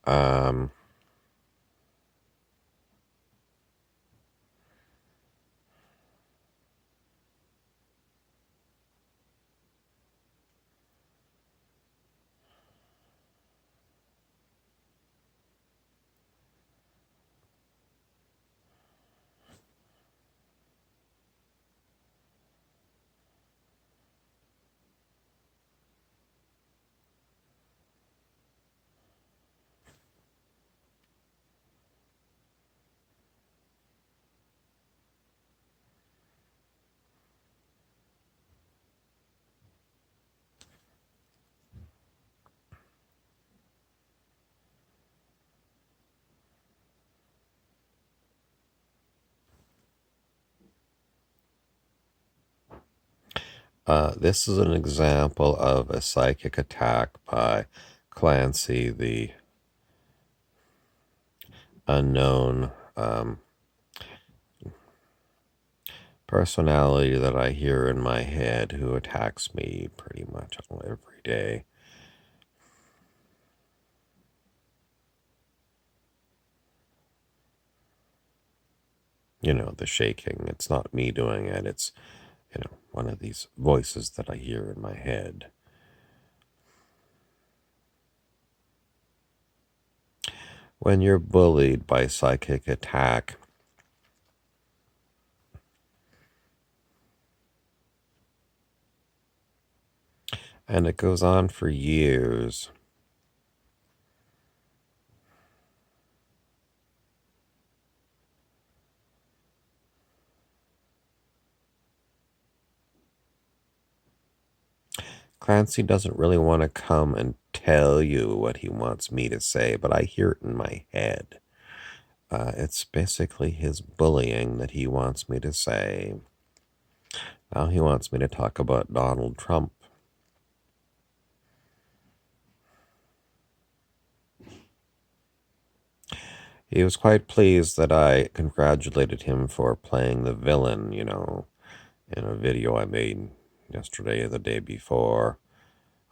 Um, this is an example of a psychic attack by Clancy, the unknown personality that I hear in my head who attacks me pretty much every day. You know, the shaking. It's not me doing it. It's, one of these voices that I hear in my head. When you're bullied by psychic attack, and it goes on for years, Clancy doesn't really want to come and tell you what he wants me to say, but I hear it in my head. It's basically his bullying that he wants me to say. Now he wants me to talk about Donald Trump. He was quite pleased that I congratulated him for playing the villain, in a video I made yesterday or the day before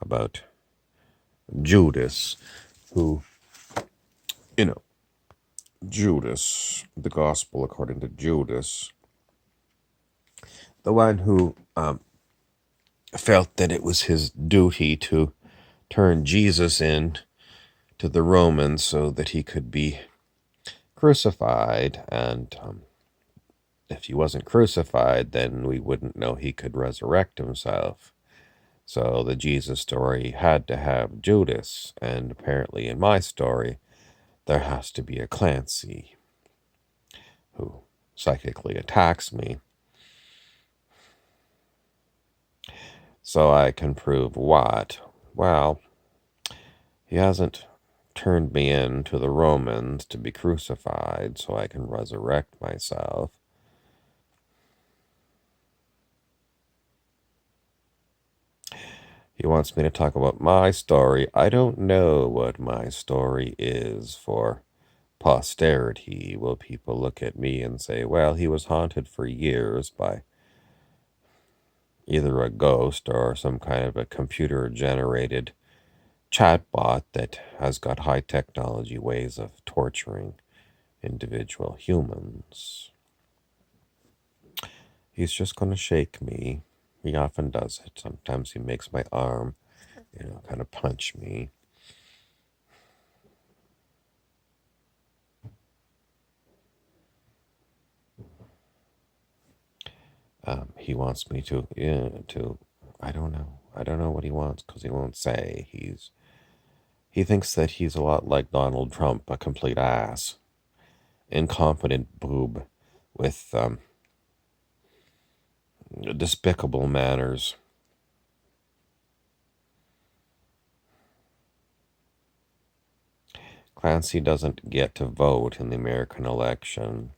about Judas, who, Judas, the gospel according to Judas, the one who felt that it was his duty to turn Jesus in to the Romans so that he could be crucified, and if he wasn't crucified, then we wouldn't know he could resurrect himself. So the Jesus story had to have Judas, and apparently in my story, there has to be a Clancy who psychically attacks me. So I can prove what? Well, he hasn't turned me in to the Romans to be crucified so I can resurrect myself. He wants me to talk about my story. I don't know what my story is for posterity. Will people look at me and say, well, he was haunted for years by either a ghost or some kind of a computer-generated chatbot that has got high technology ways of torturing individual humans. He's just going to shake me. He often does it. Sometimes he makes my arm, kind of punch me. He wants me to, I don't know. I don't know what he wants because he won't say. He thinks that he's a lot like Donald Trump, a complete ass, incompetent boob with despicable manners. Clancy doesn't get to vote in the American election.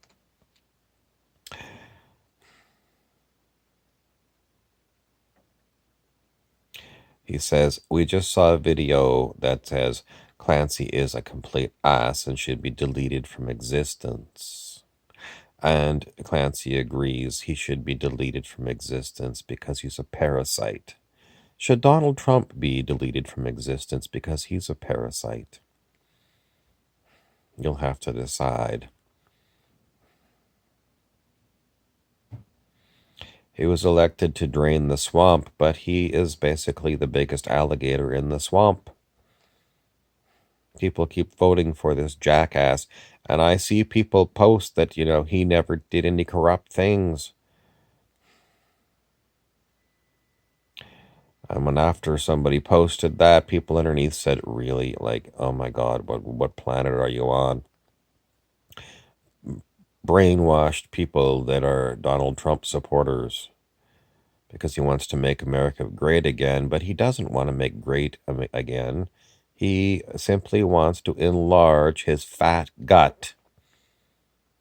He says, we just saw a video that says Clancy is a complete ass and should be deleted from existence. And Clancy agrees he should be deleted from existence because he's a parasite. Should Donald Trump be deleted from existence because he's a parasite? You'll have to decide. He was elected to drain the swamp, but he is basically the biggest alligator in the swamp. People keep voting for this jackass, and I see people post that, he never did any corrupt things. And when after somebody posted that, people underneath said, really, like, oh my God, what planet are you on? Brainwashed people that are Donald Trump supporters because he wants to make America great again, but he doesn't want to make great again. He simply wants to enlarge his fat gut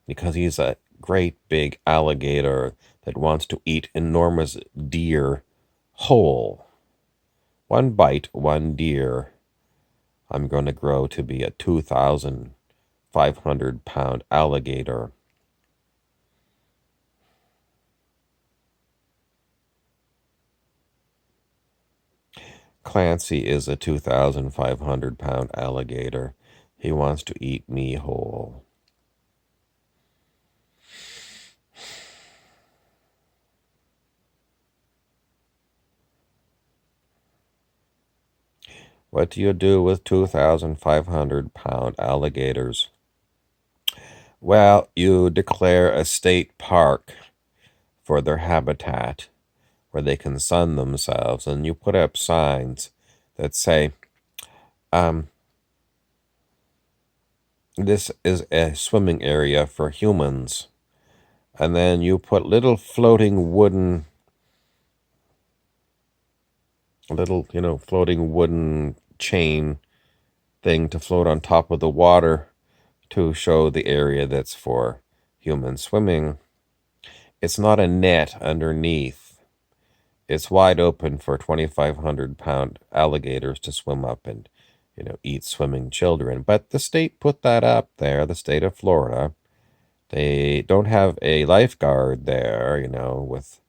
because he's a great big alligator that wants to eat enormous deer whole. One bite, one deer. I'm going to grow to be a 2,500-pound alligator. Clancy is a 2,500-pound alligator. He wants to eat me whole. What do you do with 2,500-pound alligators? Well, you declare a state park for their habitat where they can sun themselves, and you put up signs that say, um, this is a swimming area for humans. And then you put little floating wooden chain thing to float on top of the water to show the area that's for human swimming. It's not a net underneath. It's wide open for 2,500-pound alligators to swim up and, eat swimming children. But the state put that up there, the state of Florida. They don't have a lifeguard there, with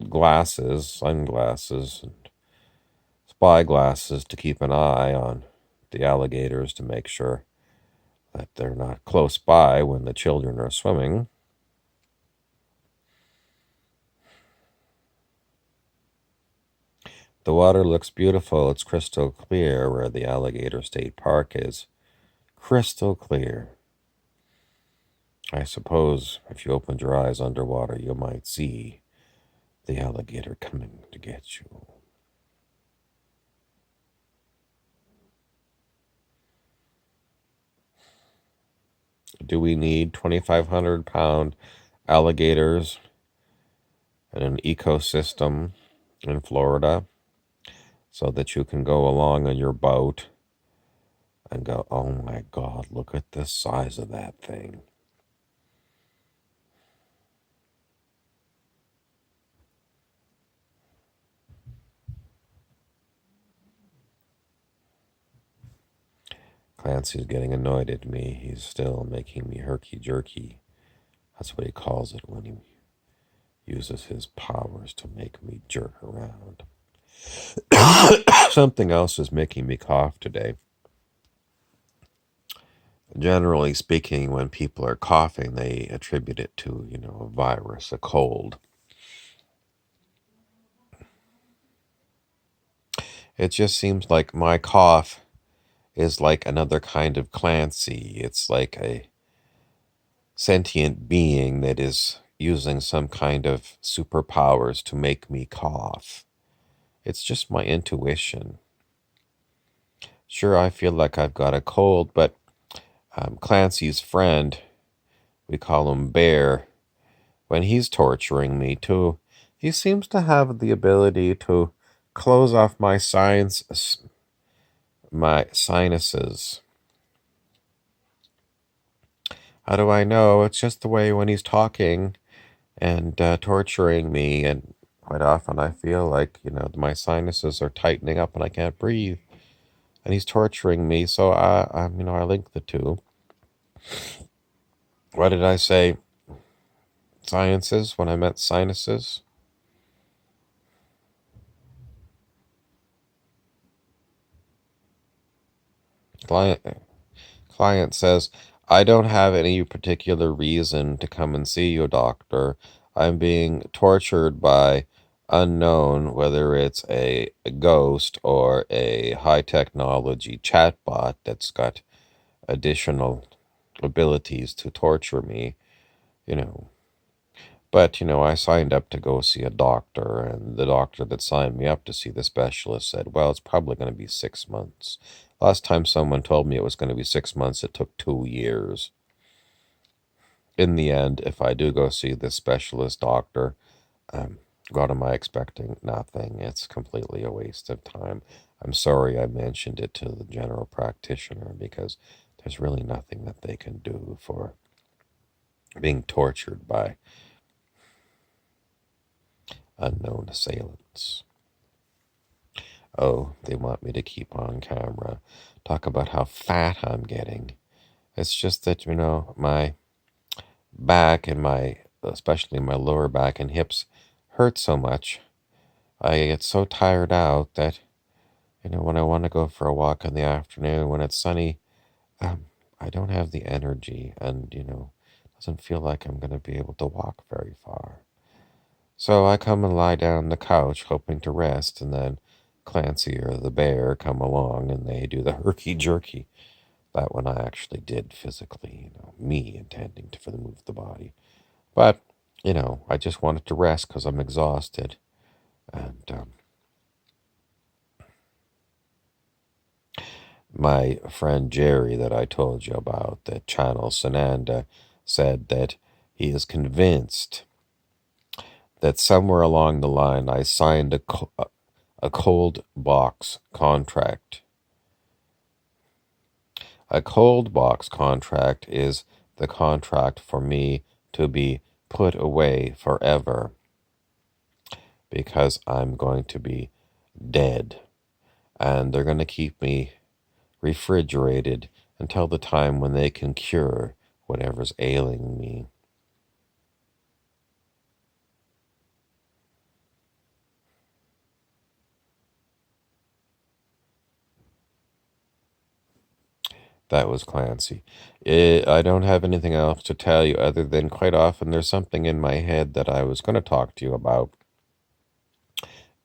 glasses, sunglasses, and spy glasses to keep an eye on the alligators to make sure that they're not close by when the children are swimming. The water looks beautiful. It's crystal clear where the Alligator State Park is. Crystal clear. I suppose if you opened your eyes underwater, you might see the alligator coming to get you. Do we need 2,500-pound alligators in an ecosystem in Florida so that you can go along on your boat and go, oh my God, look at the size of that thing? Clancy's getting annoyed at me. He's still making me herky-jerky. That's what he calls it when he uses his powers to make me jerk around. Something else is making me cough today. Generally speaking, when people are coughing, they attribute it to, a virus, a cold. It just seems like my cough is like another kind of Clancy. It's like a sentient being that is using some kind of superpowers to make me cough. It's just my intuition. Sure, I feel like I've got a cold, but Clancy's friend, we call him Bear, when he's torturing me too, he seems to have the ability to close off my sinuses. How do I know? It's just the way when he's talking and torturing me, and quite often I feel like, my sinuses are tightening up and I can't breathe. And he's torturing me, so I link the two. What did I say? Sciences when I meant sinuses? Client says, I don't have any particular reason to come and see you, doctor. I'm being tortured by unknown, whether it's a ghost or a high technology chatbot that's got additional abilities to torture me, you know. But, I signed up to go see a doctor, and the doctor that signed me up to see the specialist said, well, it's probably going to be 6 months. Last time someone told me it was going to be 6 months, it took 2 years. In the end, if I do go see this specialist doctor, um, what am I expecting? Nothing. It's completely a waste of time. I'm sorry I mentioned it to the general practitioner because there's really nothing that they can do for being tortured by unknown assailants. Oh, they want me to keep on camera, talk about how fat I'm getting. It's just that, my back and especially my lower back and hips hurt so much. I get so tired out that, when I want to go for a walk in the afternoon when it's sunny, um, I don't have the energy and, doesn't feel like I'm going to be able to walk very far. So I come and lie down on the couch hoping to rest, and then Clancy or the bear come along and they do the herky jerky. That one I actually did physically, me intending to move the body. But, I just wanted to rest because I'm exhausted. And my friend Jerry, that I told you about, that channel Sananda, said that he is convinced that somewhere along the line I signed a cold box contract. A cold box contract is the contract for me to be put away forever because I'm going to be dead. And they're going to keep me refrigerated until the time when they can cure whatever's ailing me. That was Clancy. I don't have anything else to tell you other than quite often there's something in my head that I was going to talk to you about.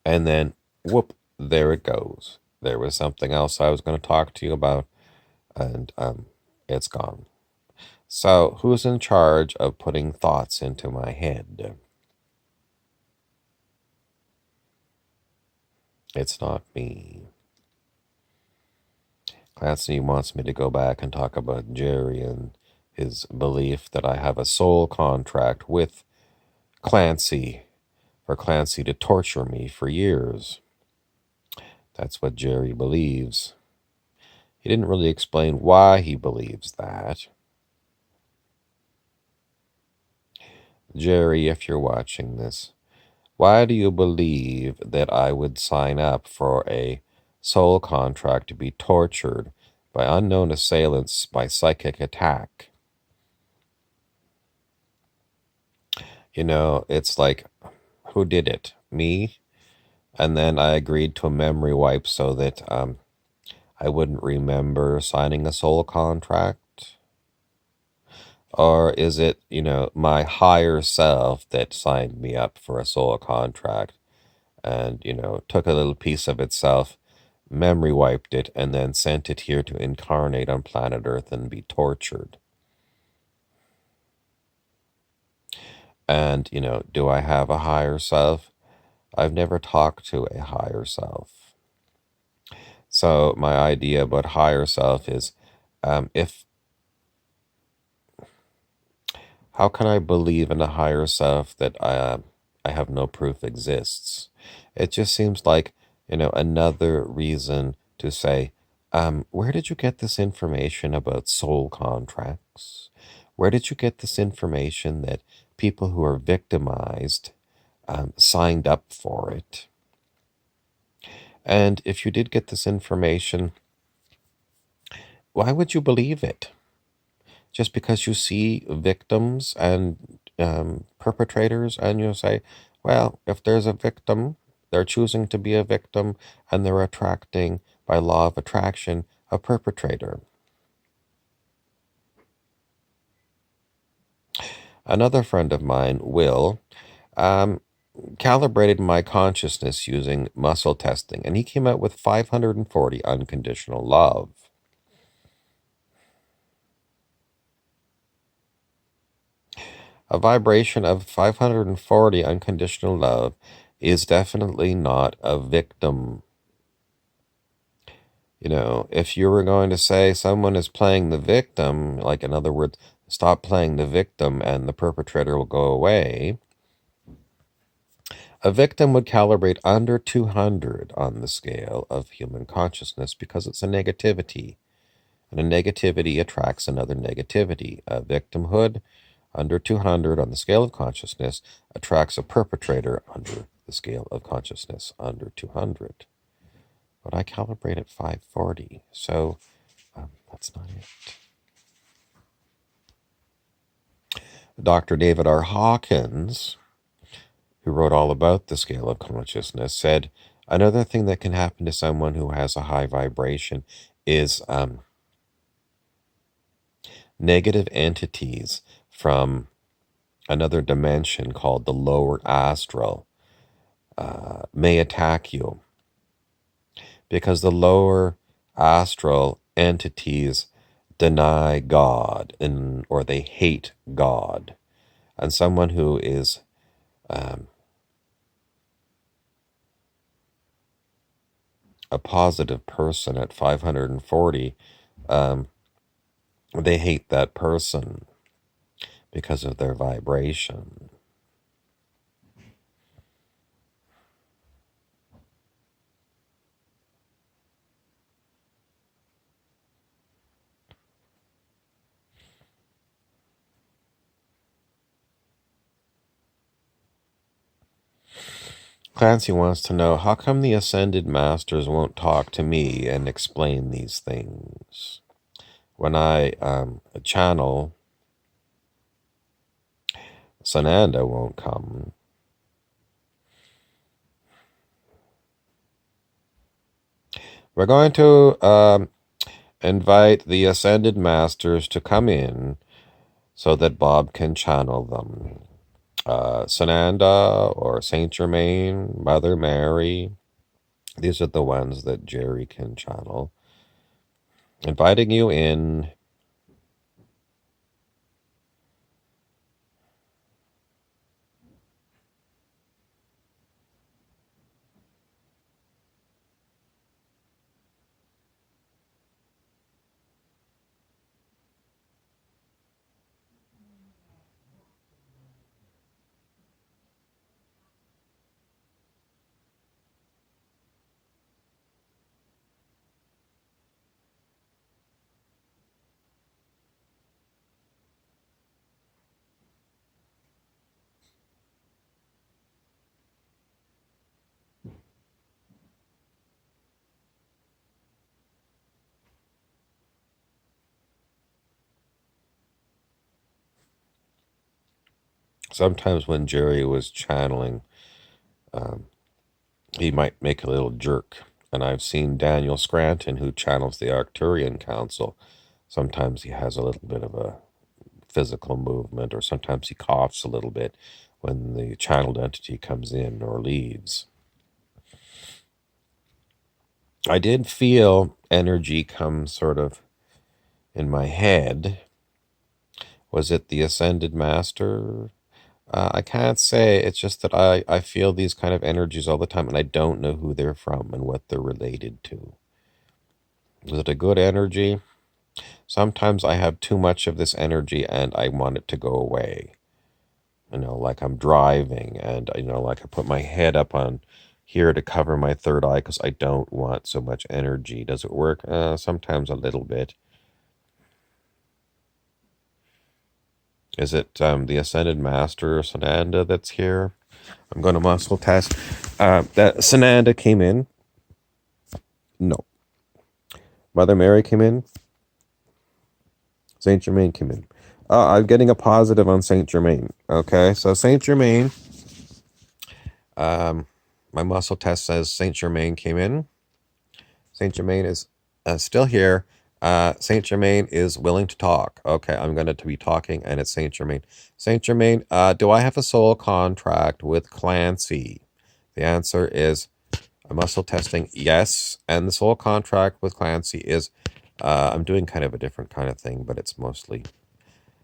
And then, whoop, there it goes. There was something else I was going to talk to you about, and it's gone. So, who's in charge of putting thoughts into my head? It's not me. Clancy wants me to go back and talk about Jerry and his belief that I have a soul contract with Clancy for Clancy to torture me for years. That's what Jerry believes. He didn't really explain why he believes that. Jerry, if you're watching this, why do you believe that I would sign up for a soul contract to be tortured by unknown assailants by psychic attack? It's like, who did it? Me? And then I agreed to a memory wipe so that I wouldn't remember signing a soul contract? Or is it, my higher self that signed me up for a soul contract and, took a little piece of itself, memory wiped it, and then sent it here to incarnate on planet Earth and be tortured? And, do I have a higher self? I've never talked to a higher self. So my idea about higher self is, if how can I believe in a higher self that I have no proof exists? It just seems like, another reason to say, where did you get this information about soul contracts? Where did you get this information that people who are victimized signed up for it? And if you did get this information, why would you believe it? Just because you see victims and perpetrators, and you say, well, if there's a victim, they're choosing to be a victim, and they're attracting by law of attraction, a perpetrator. Another friend of mine, Will, um, calibrated my consciousness using muscle testing, and he came out with 540 unconditional love. A vibration of 540 unconditional love is definitely not a victim. You know, if you were going to say someone is playing the victim, like in other words, stop playing the victim and the perpetrator will go away, a victim would calibrate under 200 on the scale of human consciousness because it's a negativity. And a negativity attracts another negativity. A victimhood under 200 on the scale of consciousness attracts a perpetrator under the scale of consciousness under 200. But I calibrate at 540, so that's not it. Dr. David R. Hawkins, who wrote all about the scale of consciousness, said another thing that can happen to someone who has a high vibration is negative entities from another dimension called the lower astral may attack you because the lower astral entities deny God or they hate God. And someone who is a positive person at 540, they hate that person because of their vibration. Clancy wants to know, how come the Ascended Masters won't talk to me and explain these things? When I channel, Sananda won't come. We're going to invite the Ascended Masters to come in so that Bob can channel them. Sananda or Saint Germain, Mother Mary, these are the ones that Jerry can channel. Inviting you in. Sometimes when Jerry was channeling, he might make a little jerk. And I've seen Daniel Scranton, who channels the Arcturian Council. Sometimes he has a little bit of a physical movement, or sometimes he coughs a little bit when the channeled entity comes in or leaves. I did feel energy come sort of in my head. Was it the Ascended Master? I can't say. It's just that I feel these kind of energies all the time, and I don't know who they're from and what they're related to. Is it a good energy? Sometimes I have too much of this energy and I want it to go away. You know, like I'm driving and, you know, like I put my head up on here to cover my third eye because I don't want so much energy. Does it work? Sometimes a little bit. Is it the Ascended Master Sananda that's here? I'm going to muscle test. That Sananda came in. No. Mother Mary came in. Saint Germain came in. I'm getting a positive on Saint Germain. Okay, so Saint Germain. My muscle test says Saint Germain came in. Saint Germain is Still here. Saint Germain is willing to talk. Okay, I'm going to be talking, and it's Saint Germain. Saint Germain, do I have a soul contract with Clancy? The answer is a muscle testing, yes. And the soul contract with Clancy is I'm doing kind of a different kind of thing, but it's mostly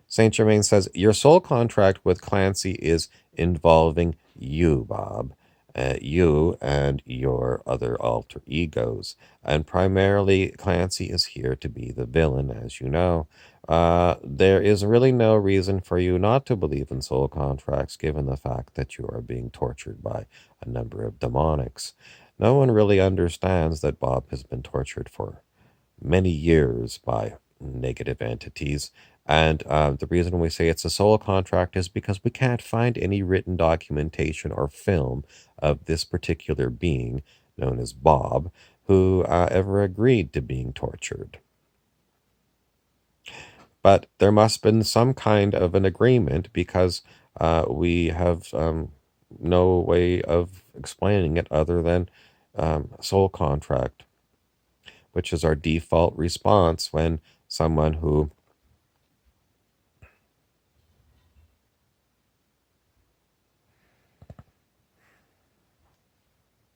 Saint Germain says, your soul contract with Clancy is involving you, Bob. You and your other alter egos. And primarily, Clancy is here to be the villain, as you know. There is really no reason for you not to believe in soul contracts, given the fact that you are being tortured by a number of demonics. No one really understands that Bob has been tortured for many years by negative entities. And the reason we say it's a soul contract is because we can't find any written documentation or film of this particular being, known as Bob, who ever agreed to being tortured. But there must have been some kind of an agreement because we have no way of explaining it other than soul contract, which is our default response when someone who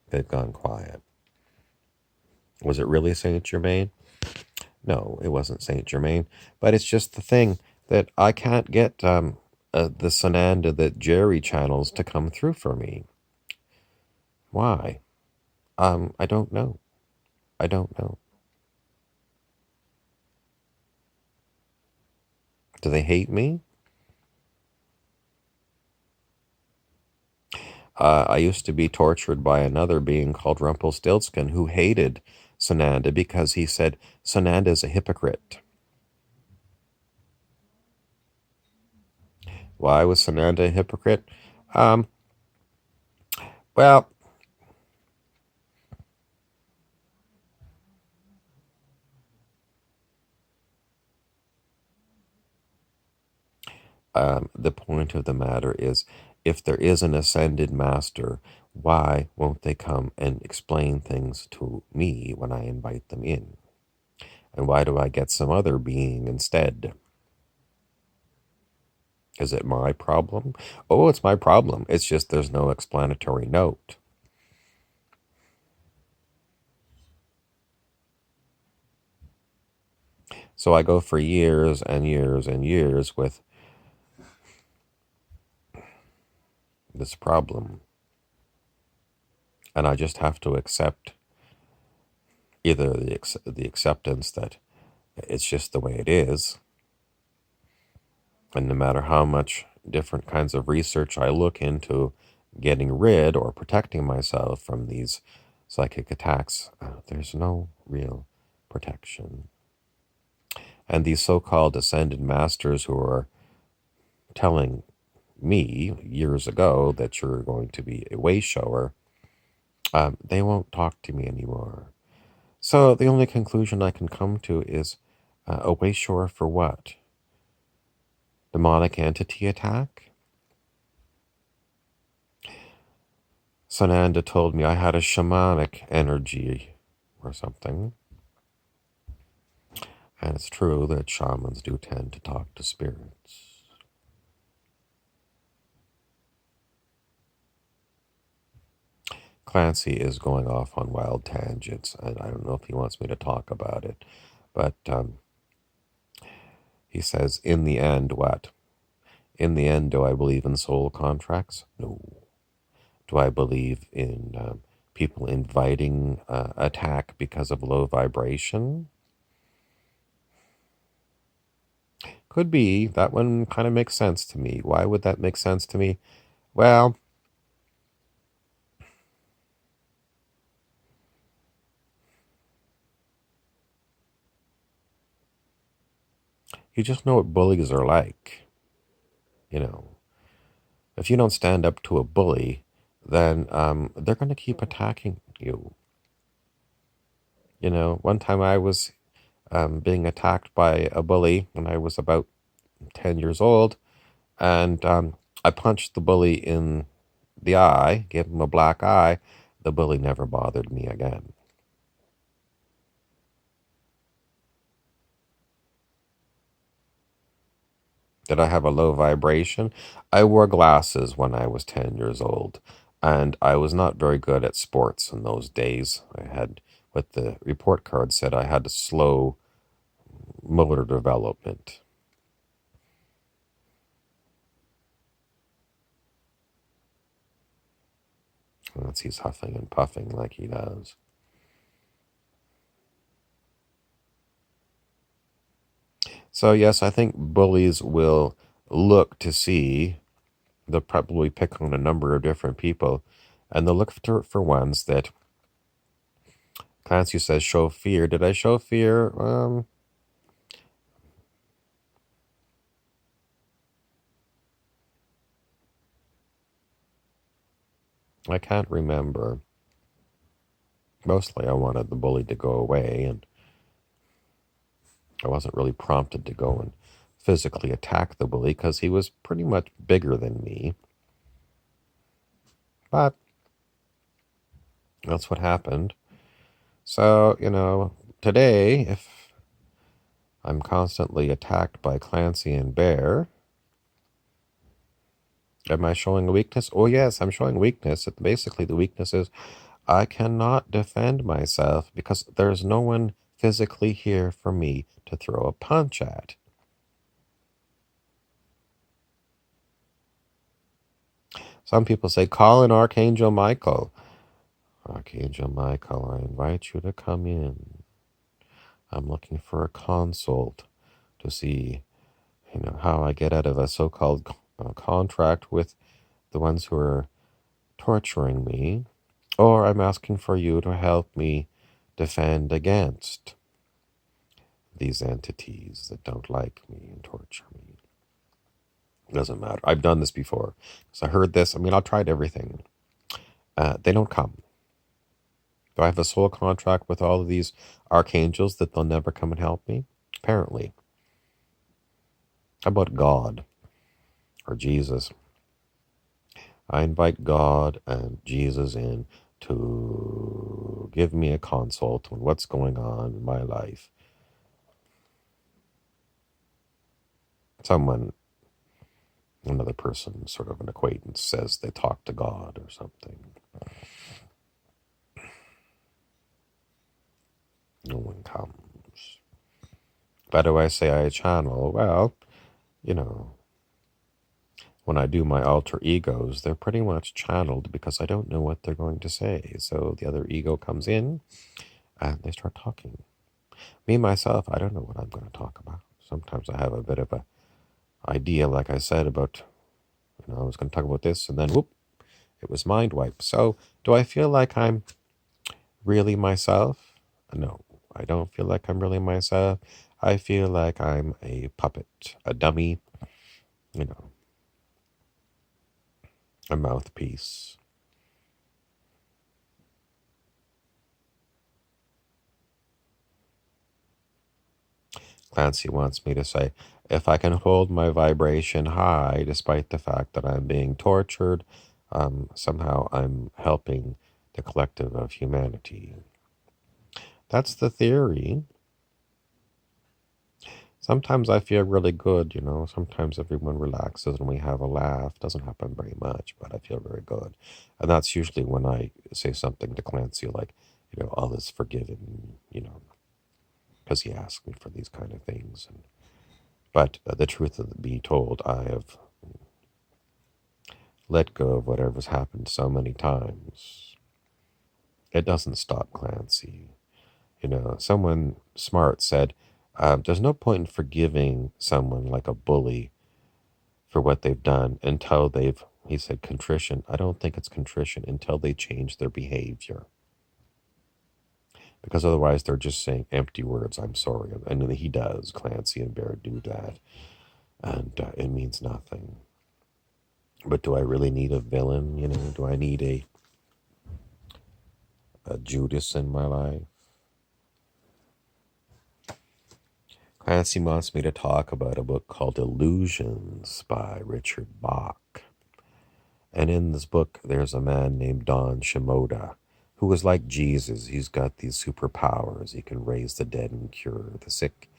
they've gone quiet. Was it really Saint Germain? No, it wasn't Saint Germain. But it's just the thing that I can't get the Sananda that Jerry channels to come through for me. Why? I don't know. I don't know. Do they hate me? I used to be tortured by another being called Rumpelstiltskin who hated Sananda because he said Sananda is a hypocrite. Why was Sananda a hypocrite? Um, well, the point of the matter is if there is an ascended master, why won't they come and explain things to me when I invite them in? And why do I get some other being instead? Is it my problem? Oh, it's my problem. It's just there's no explanatory note. So I go for years and years and years with this problem. And I just have to accept either the acceptance that it's just the way it is, and no matter how much different kinds of research I look into getting rid or protecting myself from these psychic attacks, there's no real protection. And these so called ascended masters who are telling me years ago that you're going to be a way shower, they won't talk to me anymore. So the only conclusion I can come to is a way shower for what? Demonic entity attack? Sananda told me I had a shamanic energy or something. And it's true that shamans do tend to talk to spirits. Clancy is going off on wild tangents, and I don't know if he wants me to talk about it. But he says, in the end, what? In the end, do I believe in soul contracts? No. Do I believe in people inviting attack because of low vibration? Could be. That one kind of makes sense to me. Why would that make sense to me? Well, you just know what bullies are like. You know, if you don't stand up to a bully, then they're going to keep attacking you. You know, one time I was being attacked by a bully when I was about 10 years old, and I punched the bully in the eye, gave him a black eye. The bully never bothered me again. Did I have a low vibration? I wore glasses when I was 10 years old, and I was not very good at sports in those days. I had, what the report card said, I had a slow motor development. That's he's huffing and puffing like he does. So, yes, I think bullies will look to see, they'll probably pick on a number of different people, and they'll look for ones that Clancy says show fear. Did I show fear? I can't remember. Mostly I wanted the bully to go away, and I wasn't really prompted to go and physically attack the bully because he was pretty much bigger than me. But that's what happened. So, today, if I'm constantly attacked by Clancy and Bear, am I showing a weakness? Oh, yes, I'm showing weakness. Basically, the weakness is I cannot defend myself because there's no one physically here for me to throw a punch at. Some people say, call in Archangel Michael. Archangel Michael, I invite you to come in. I'm looking for a consult to see, how I get out of a so-called contract with the ones who are torturing me, or I'm asking for you to help me defend against these entities that don't like me and torture me. It doesn't matter. I've done this before. So I heard this. I mean, I've tried everything. They don't come. Do I have a soul contract with all of these archangels that they'll never come and help me? Apparently. How about God or Jesus? I invite God and Jesus in to give me a consult on what's going on in my life. Someone, another person, sort of an acquaintance, says they talk to God or something. No one comes. Why do I say I channel? Well, you know, when I do my alter egos, they're pretty much channeled because I don't know what they're going to say. So the other ego comes in and they start talking. Me, myself, I don't know what I'm going to talk about. Sometimes I have a bit of a idea, like I said, about, I was going to talk about this, and then whoop, it was mind wipe. So do I feel like I'm really myself? No, I don't feel like I'm really myself. I feel like I'm a puppet, a dummy, you know, a mouthpiece. Clancy wants me to say, if I can hold my vibration high despite the fact that I'm being tortured, somehow I'm helping the collective of humanity. That's the theory. Sometimes I feel really good, Sometimes everyone relaxes and we have a laugh. Doesn't happen very much, but I feel very good. And that's usually when I say something to Clancy like, all is forgiven, because he asked me for these kind of things. But the truth of be told, I have let go of whatever's happened so many times. It doesn't stop Clancy. Someone smart said, there's no point in forgiving someone like a bully for what they've done until he said contrition. I don't think it's contrition until they change their behavior. Because otherwise they're just saying empty words, I'm sorry. And he does, Clancy and Bear do that. And it means nothing. But do I really need a villain? Do I need a Judas in my life? Clancy wants me to talk about a book called Illusions by Richard Bach. And in this book, there's a man named Don Shimoda who is like Jesus. He's got these superpowers. He can raise the dead and cure the sick.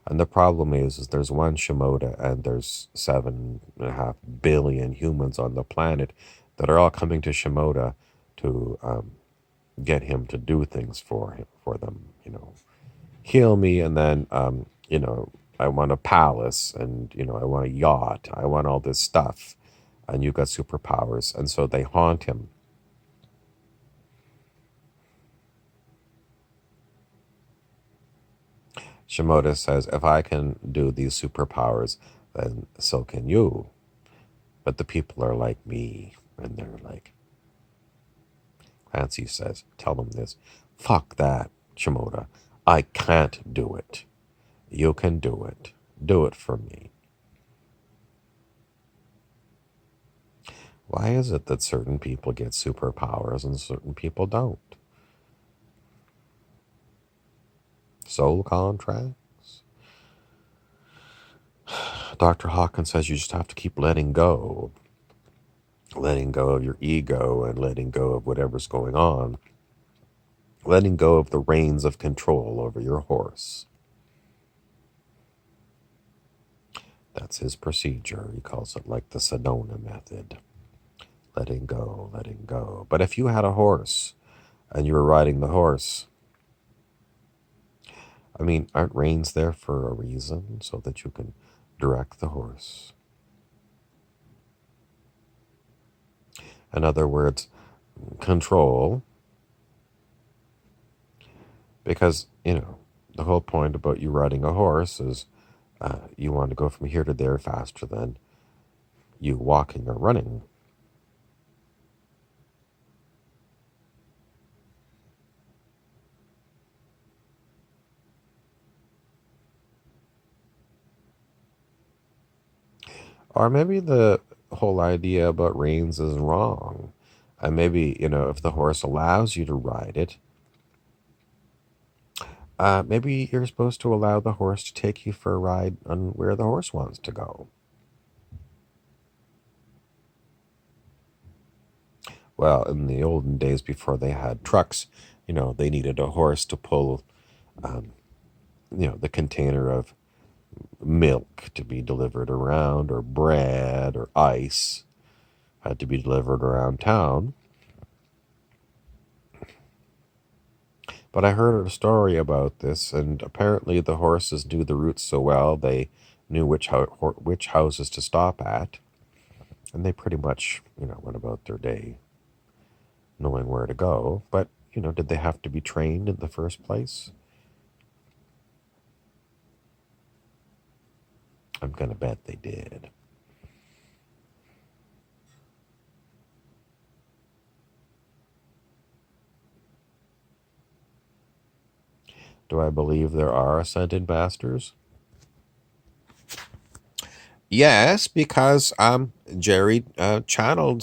And the problem is there's one Shimoda and there's 7.5 billion humans on the planet that are all coming to Shimoda to get him to do things for them. Heal me, and then I want a palace, and I want a yacht. I want all this stuff, and you got superpowers, and so they haunt him. Shimoda says, if I can do these superpowers, then so can you. But the people are like me, and they're like, Clancy says, tell them this. Fuck that, Shimoda. I can't do it. You can do it. Do it for me. Why is it that certain people get superpowers and certain people don't? Soul contracts? Dr. Hawkins says you just have to keep letting go. Letting go of your ego and letting go of whatever's going on. Letting go of the reins of control over your horse. That's his procedure. He calls it like the Sedona method. Letting go, letting go. But if you had a horse and you were riding the horse, I mean, aren't reins there for a reason so that you can direct the horse? In other words, control, because, the whole point about you riding a horse is you want to go from here to there faster than you walking or running. Or maybe the whole idea about reins is wrong. And maybe, if the horse allows you to ride it, maybe you're supposed to allow the horse to take you for a ride on where the horse wants to go. Well, in the olden days before they had trucks, they needed a horse to pull, um, the container of milk to be delivered around, or bread or ice had to be delivered around town. But I heard a story about this, and apparently the horses knew the routes so well they knew which houses to stop at, and they pretty much went about their day knowing where to go. But did they have to be trained in the first place? I'm gonna bet they did. Do I believe there are ascended masters? Yes, because Jerry channeled